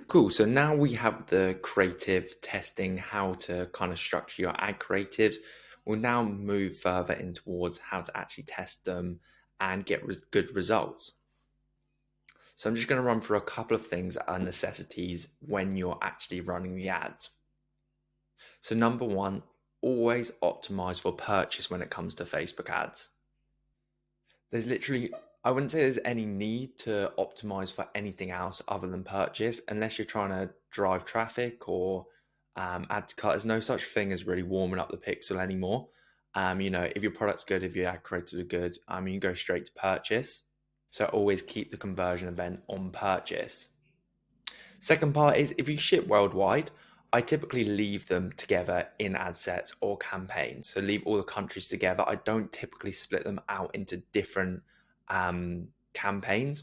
Cool. So now we have the creative testing, how to kind of structure your ad creatives. We'll now move further in towards how to actually test them and get good results. So I'm just going to run through a couple of things that are necessities when you're actually running the ads. So number one, always optimize for purchase when it comes to Facebook ads. There's literally, I wouldn't say there's any need to optimize for anything else other than purchase, unless you're trying to drive traffic or add to cart. There's no such thing as really warming up the pixel anymore. If your product's good, if your ad creatives are good, you can go straight to purchase. So always keep the conversion event on purchase. Second part is if you ship worldwide, I typically leave them together in ad sets or campaigns. So leave all the countries together. I don't typically split them out into different campaigns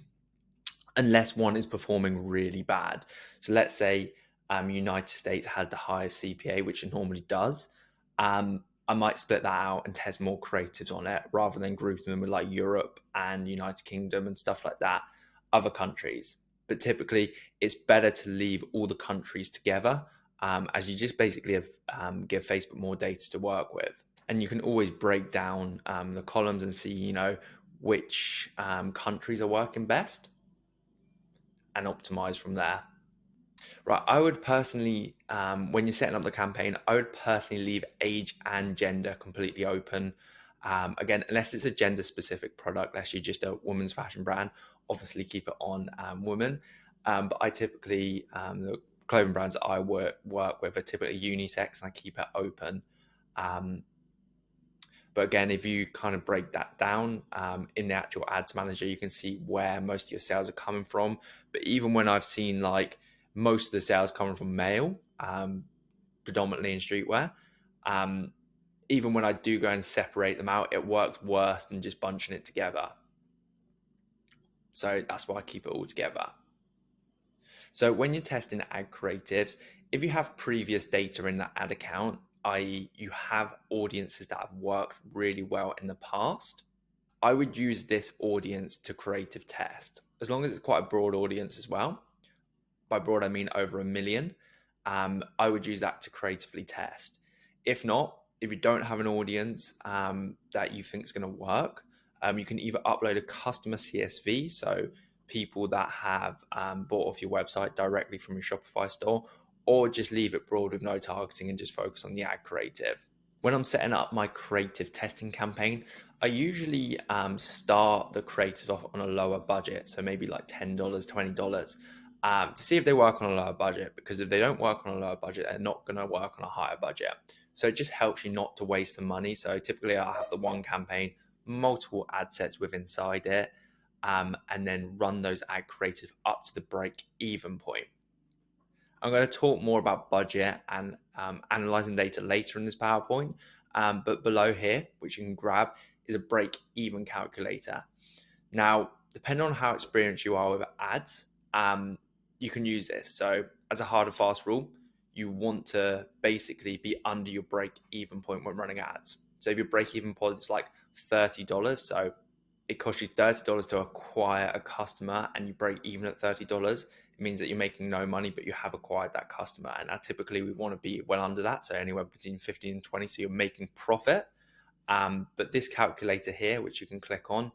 unless one is performing really bad. So let's say United States has the highest CPA, which it normally does. I might split that out and test more creatives on it rather than grouping them with like Europe and United Kingdom and stuff like that, other countries. But typically, it's better to leave all the countries together, as you just basically give Facebook more data to work with. And you can always break down the columns and see, which countries are working best and optimize from there. Right, I would personally, when you're setting up the campaign, I would personally leave age and gender completely open. Again, unless it's a gender specific product, unless you're just a women's fashion brand, obviously keep it on women. But I typically, the clothing brands that I work with are typically unisex and I keep it open. But again, if you kind of break that down in the actual ads manager, you can see where most of your sales are coming from. But even when I've seen like most of the sales coming from male, predominantly in streetwear, even when I do go and separate them out, it works worse than just bunching it together. So that's why I keep it all together. So when you're testing ad creatives, if you have previous data in that ad account, i.e., you have audiences that have worked really well in the past, I would use this audience to creative test, as long as it's quite a broad audience as well. By broad, I mean over 1 million. I would use that to creatively test. If not, if you don't have an audience that you think is going to work, you can either upload a customer CSV, so people that have bought off your website directly from your Shopify store, or just leave it broad with no targeting and just focus on the ad creative. When I'm setting up my creative testing campaign, I usually start the creatives off on a lower budget, so maybe like $10, $20, to see if they work on a lower budget, because if they don't work on a lower budget, they're not going to work on a higher budget. So it just helps you not to waste the money. So typically I have the one campaign, multiple ad sets with inside it, and then run those ad creative up to the break even point. I'm going to talk more about budget and analyzing data later in this PowerPoint, but below here, which you can grab, is a break even calculator. Now, depending on how experienced you are with ads, you can use this. So as a hard and fast rule, you want to basically be under your break even point when running ads. So if your break even point is like $30, so it costs you $30 to acquire a customer and you break even at $30, it means that you're making no money, but you have acquired that customer. And typically we want to be well under that. So anywhere between 15 and 20. So you're making profit. But this calculator here, which you can click on,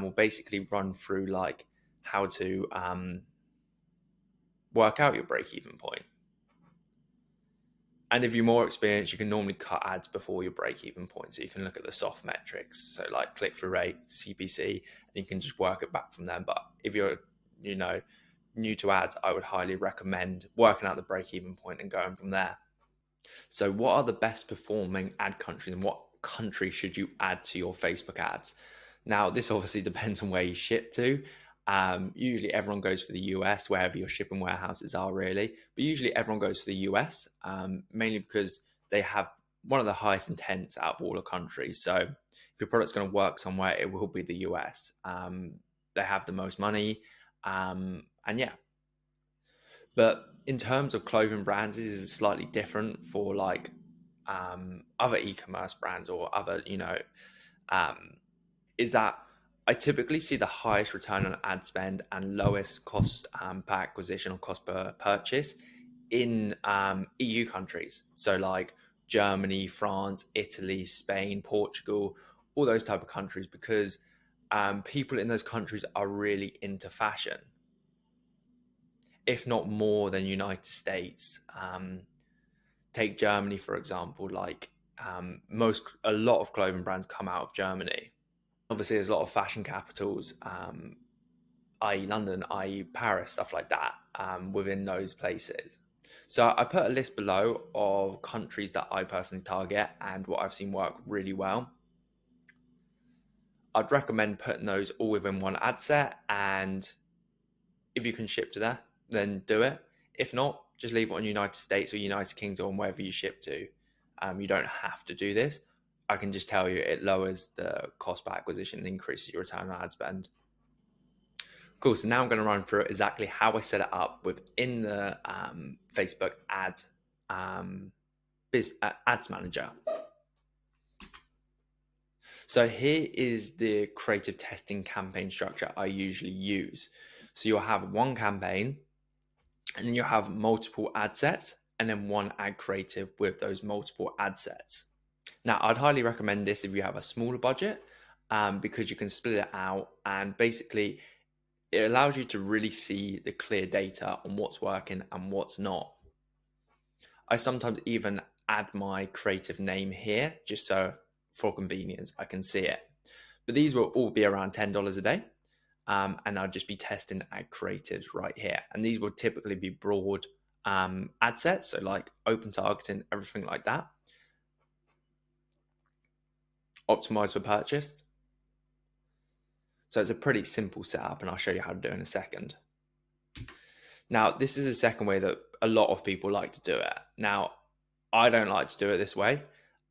will basically run through like how to work out your break-even point. And if you're more experienced, you can normally cut ads before your break-even point. So you can look at the soft metrics, so like click-through rate, CPC, and you can just work it back from there. But if you're, new to ads, I would highly recommend working out the break-even point and going from there. So what are the best performing ad countries and what country should you add to your Facebook ads? Now, this obviously depends on where you ship to. Usually everyone goes for the US, wherever your shipping warehouses are really, but usually everyone goes for the US, mainly because they have one of the highest intents out of all the countries. So if your product's going to work somewhere, it will be the US. They have the most money, and yeah. But in terms of clothing brands, this is slightly different for like other e-commerce brands or other, is that I typically see the highest return on ad spend and lowest cost per acquisition or cost per purchase in EU countries. So like Germany, France, Italy, Spain, Portugal, all those type of countries, because people in those countries are really into fashion, if not more than United States. Take Germany for example. Like a lot of clothing brands come out of Germany. Obviously, there's a lot of fashion capitals, i.e., London, i.e., Paris, stuff like that, within those places. So I put a list below of countries that I personally target and what I've seen work really well. I'd recommend putting those all within one ad set, and if you can ship to there, then do it. If not, just leave it on United States or United Kingdom, wherever you ship to. You don't have to do this. I can just tell you it lowers the cost per acquisition and increases your return on ad spend. Cool. So now I'm going to run through exactly how I set it up within the Facebook um, ads manager. So here is the creative testing campaign structure I usually use. So you'll have one campaign, and then you'll have multiple ad sets, and then one ad creative with those multiple ad sets. Now, I'd highly recommend this if you have a smaller budget, because you can split it out, and basically it allows you to really see the clear data on what's working and what's not. I sometimes even add my creative name here just so for convenience I can see it. But these will all be around $10 a day. And I'll just be testing ad creatives right here. And these will typically be broad ad sets, so like open targeting, everything like that. Optimized for purchase. So it's a pretty simple setup, and I'll show you how to do it in a second. Now, this is the second way that a lot of people like to do it. Now, I don't like to do it this way.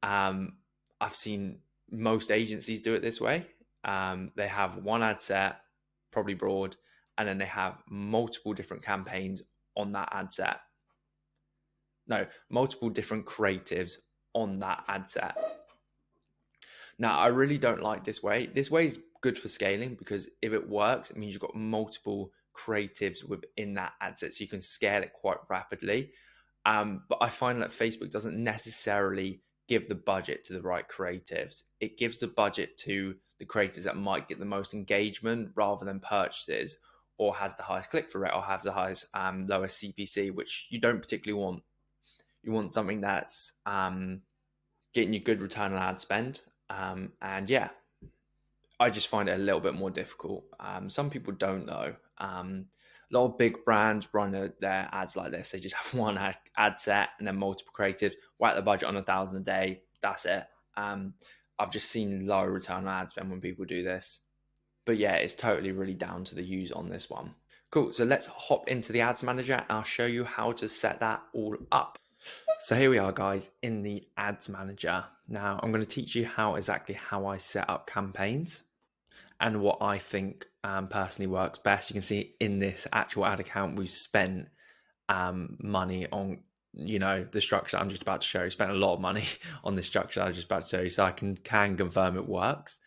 I've seen most agencies do it this way. They have one ad set, probably broad, and then they have multiple different campaigns on that ad set. No, multiple different creatives on that ad set. Now, I really don't like this way. This way is good for scaling because if it works, it means you've got multiple creatives within that ad set, so you can scale it quite rapidly. But I find that Facebook doesn't necessarily give the budget to the right creatives. It gives the budget to the creators that might get the most engagement rather than purchases, or has the highest click-through rate, or has the highest lowest CPC, which you don't particularly want. You want something that's getting you good return on ad spend. And yeah, I just find it a little bit more difficult. Some people don't though. A lot of big brands run their ads like this. They just have one ad set and then multiple creatives, whack the budget on $1,000 a day. That's it. I've just seen low return on ad spend when people do this. But yeah, it's totally really down to the use on this one. Cool. So let's hop into the ads manager and I'll show you how to set that all up. So here we are, guys, in the ads manager. Now I'm going to teach you exactly how I set up campaigns and what I think personally works best. You can see in this actual ad account, we've spent money on, the structure I'm just about to show you. Spent a lot of money on this structure I was just about to show you, so I can confirm it works.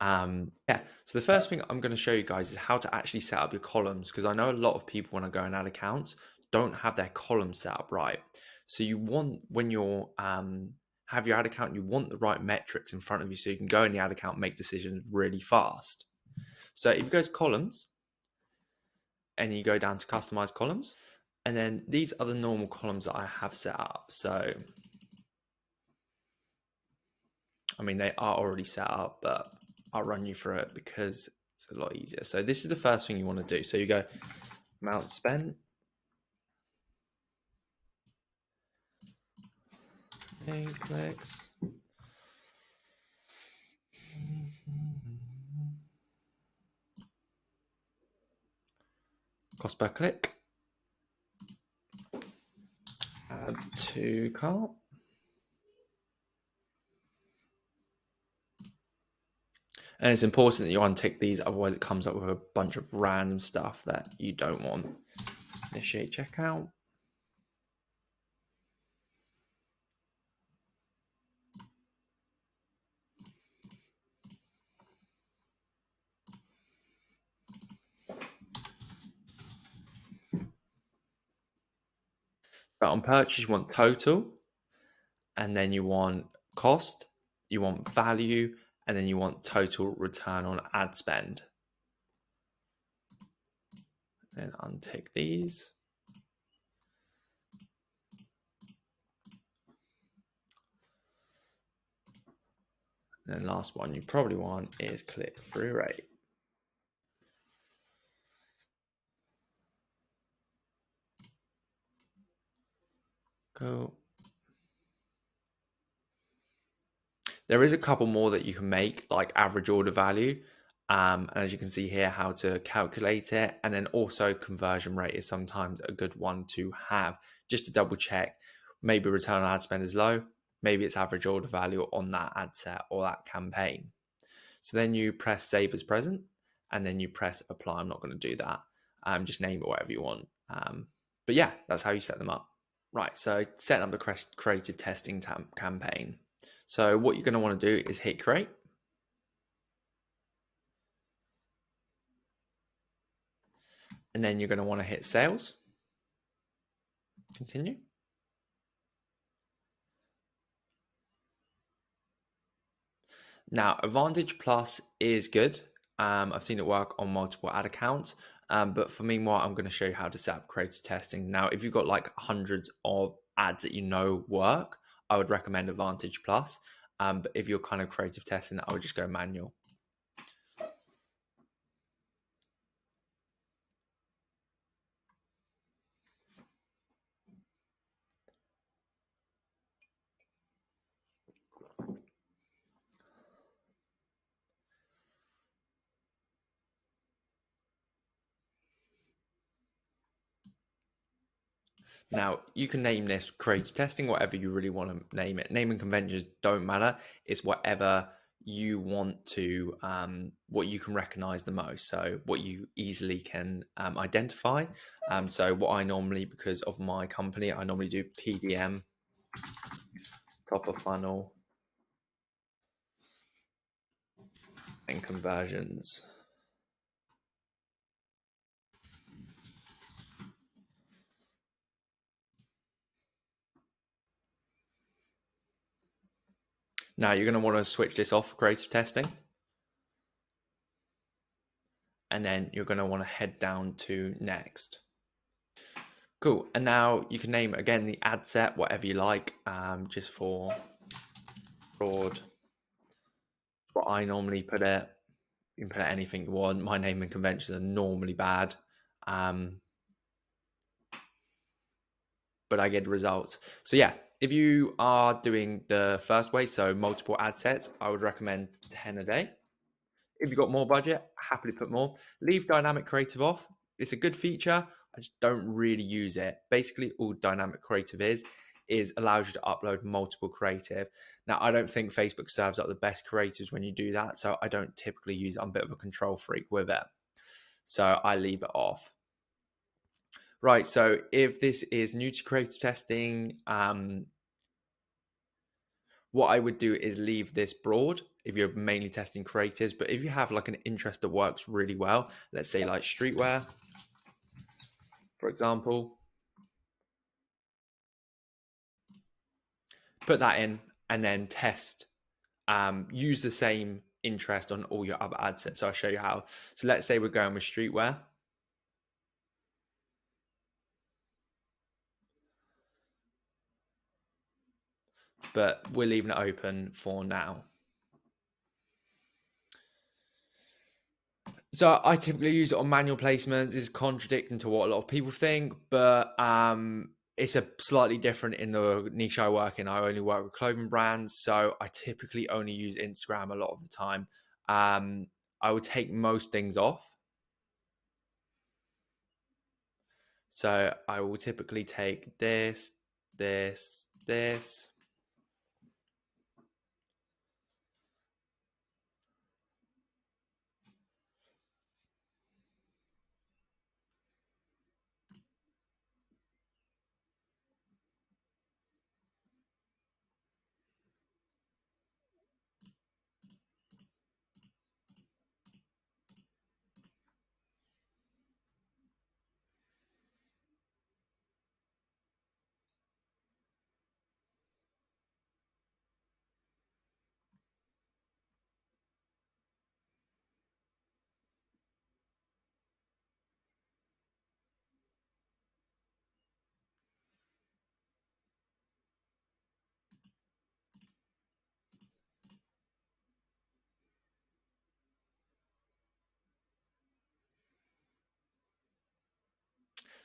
Yeah, so the first thing I'm going to show you guys is how to actually set up your columns, because I know a lot of people when I go and add accounts don't have their columns set up right. So you want, when you're have your ad account, you want the right metrics in front of you so you can go in the ad account, make decisions really fast. So if you go to columns and you go down to customize columns, and then these are the normal columns that I have set up. So I mean, they are already set up, but I'll run you through it because it's a lot easier. So this is the first thing you want to do. So you go amount spent, clicks, cost per click, add to cart. And it's important that you untick these, otherwise it comes up with a bunch of random stuff that you don't want. Initiate checkout. But on purchase, you want total, and then you want cost, you want value, and then you want total return on ad spend. Then untick these. And then last one you probably want is click-through rate. Go. There is a couple more that you can make, like average order value. And as you can see here, how to calculate it. And then also conversion rate is sometimes a good one to have, just to double check. Maybe return on ad spend is low. Maybe it's average order value on that ad set or that campaign. So then you press save as present, and then you press apply. I'm not going to do that. Just name it whatever you want. But yeah, that's how you set them up. Right, so setting up the creative testing campaign. So what you're going to want to do is hit create. And then you're going to want to hit sales. Continue. Now, Advantage Plus is good. I've seen it work on multiple ad accounts. But for me, more, I'm going to show you how to set up creative testing. Now, if you've got like hundreds of ads that you know work, I would recommend Advantage Plus. But if you're kind of creative testing, I would just go manual. Now, you can name this creative testing, whatever you really want to name it. Naming conventions don't matter. It's whatever you want to, what you can recognize the most. So what you easily can identify. So what I normally, because of my company, I normally do PDM, top of funnel, and conversions. Now you're going to want to switch this off for creative testing. And then you're going to want to head down to next. Cool. And now you can name, again, the ad set, whatever you like, just for fraud. What I normally put it. You can put it anything you want. My naming conventions are normally bad. But I get the results. So yeah, if you are doing the first way, so multiple ad sets, I would recommend 10 a day. If you've got more budget, happily put more. Leave dynamic creative off. It's a good feature. I just don't really use it. Basically, all dynamic creative is allows you to upload multiple creative. Now, I don't think Facebook serves up the best creatives when you do that. So I don't typically use it. I'm a bit of a control freak with it. So I leave it off. Right, so if this is new to creative testing, what I would do is leave this broad if you're mainly testing creatives. But if you have like an interest that works really well, let's say like streetwear, for example, put that in and then test. Use the same interest on all your other ad sets. So I'll show you how. So let's say we're going with streetwear. But we're leaving it open for now. So I typically use it on manual placements. It's contradicting to what a lot of people think, but it's a slightly different in the niche I work in. I only work with clothing brands, so I typically only use Instagram a lot of the time. I would take most things off. So I will typically take this, this, this.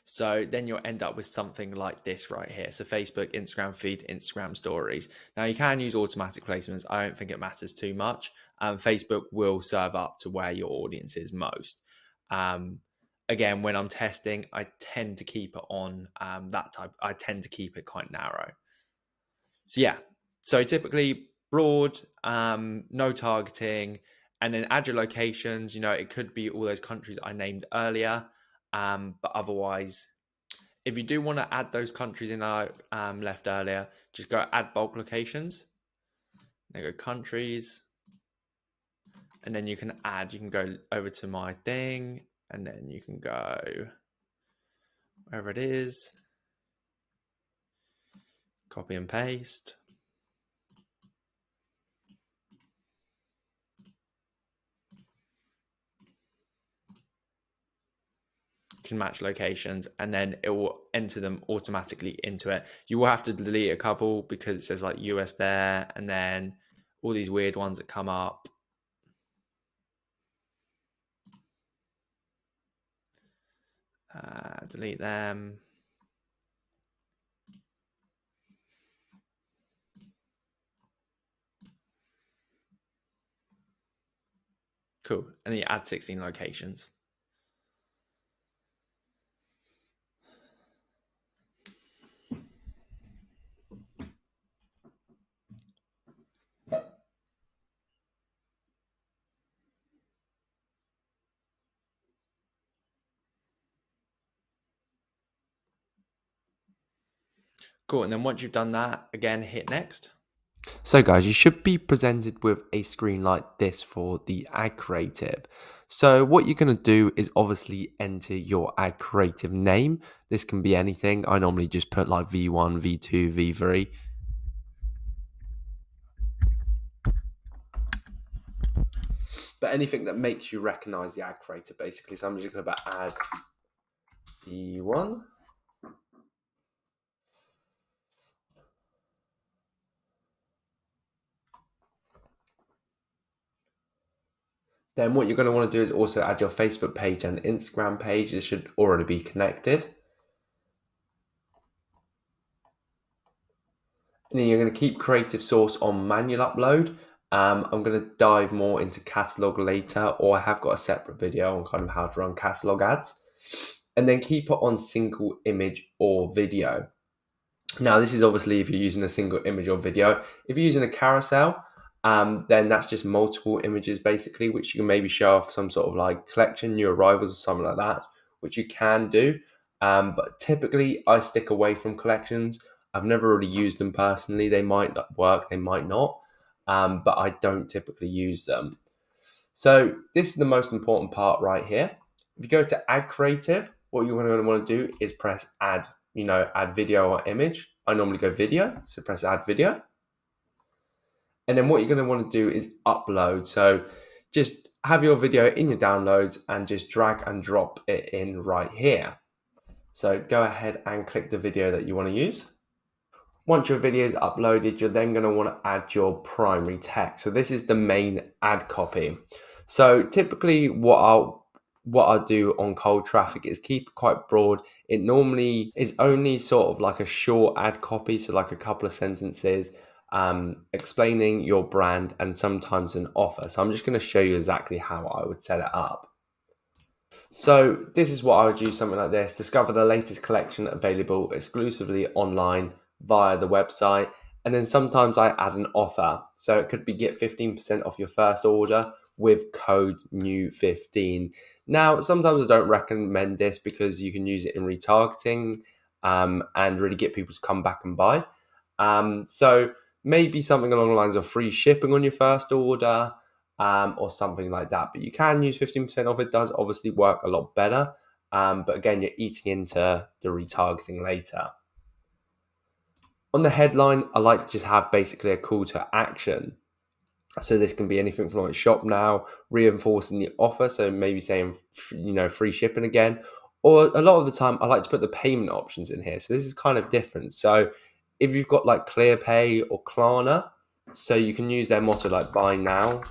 So then you'll end up with something like this right here. So Facebook, Instagram feed, Instagram stories. Now you can use automatic placements. I don't think it matters too much. Facebook will serve up to where your audience is most. Again, when I'm testing, I tend to keep it on that type. I tend to keep it quite narrow. So yeah, so typically broad, no targeting, and then add your locations. It could be all those countries I named earlier, but otherwise, if you do want to add those countries in I left earlier, just go add bulk locations. Then go countries, and then you can go over to my thing, and then you can go wherever it is, copy and paste. Can match locations, and then it will enter them automatically into it. You will have to delete a couple because it says like US there, and then all these weird ones that come up. Delete them. Cool. And then you add 16 locations. Cool. And then once you've done that, again, hit next. So guys, you should be presented with a screen like this for the ad creative. So what you're going to do is obviously enter your ad creative name. This can be anything. I normally just put like V1, V2, V3. But anything that makes you recognize the ad creator, basically. So I'm just going to add V1. Then what you're going to want to do is also add your Facebook page and Instagram page. This should already be connected. And then you're going to keep creative source on manual upload. I'm going to dive more into catalog later, or I have got a separate video on kind of how to run catalog ads. And then keep it on single image or video. Now, this is obviously if you're using a single image or video. If you're using a carousel, then that's just multiple images basically, which you can maybe show off some sort of like collection, new arrivals or something like that, which you can do. But typically I stick away from collections. I've never really used them personally. They might work, they might not, but I don't typically use them. So this is the most important part right here. If you go to add creative, what you're going to want to do is press add, add video or image. I normally go video, so press add video. And then what you're going to want to do is upload. So just have your video in your downloads and just drag and drop it in right here. So go ahead and click the video that you want to use. Once your video is uploaded, you're then going to want to add your primary text. So this is the main ad copy. So typically what I'll do on cold traffic is keep it quite broad. It normally is only sort of like a short ad copy, so like a couple of sentences explaining your brand and sometimes an offer. So I'm just going to show you exactly how I would set it up. So this is what I would use, something like this. Discover the latest collection available exclusively online via the website. And then sometimes I add an offer. So it could be get 15% off your first order with code new15. Now, sometimes I don't recommend this because you can use it in retargeting and really get people to come back and buy. So maybe something along the lines of free shipping on your first order or something like that. But you can use 15% off. It does obviously work a lot better. But again, you're eating into the retargeting later. On the headline, I like to just have basically a call to action. So this can be anything from like shop now, reinforcing the offer. So maybe saying, free shipping again. Or a lot of the time, I like to put the payment options in here. So this is kind of different. So if you've got like ClearPay or Klarna, so you can use their motto like buy now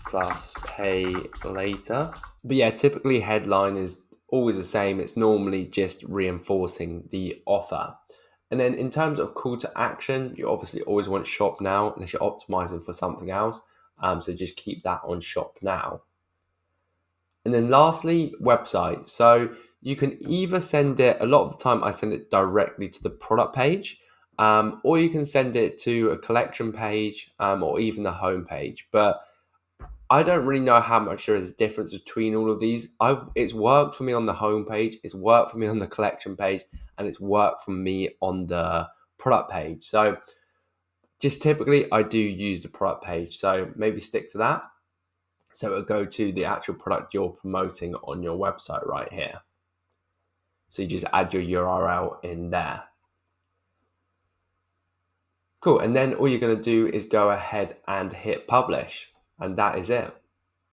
plus pay later. But yeah, typically headline is always the same. It's normally just reinforcing the offer. And then in terms of call to action, you obviously always want shop now unless you're optimizing for something else. So just keep that on shop now. And then lastly, website. So you can either send it, a lot of the time I send it directly to the product page, or you can send it to a collection page, or even the home page. But I don't really know how much there is a difference between all of these. It's worked for me on the home page, it's worked for me on the collection page, and it's worked for me on the product page. So just typically I do use the product page. So maybe stick to that. So it'll go to the actual product you're promoting on your website right here. So you just add your URL in there. Cool. And then all you're going to do is go ahead and hit publish. And that is it.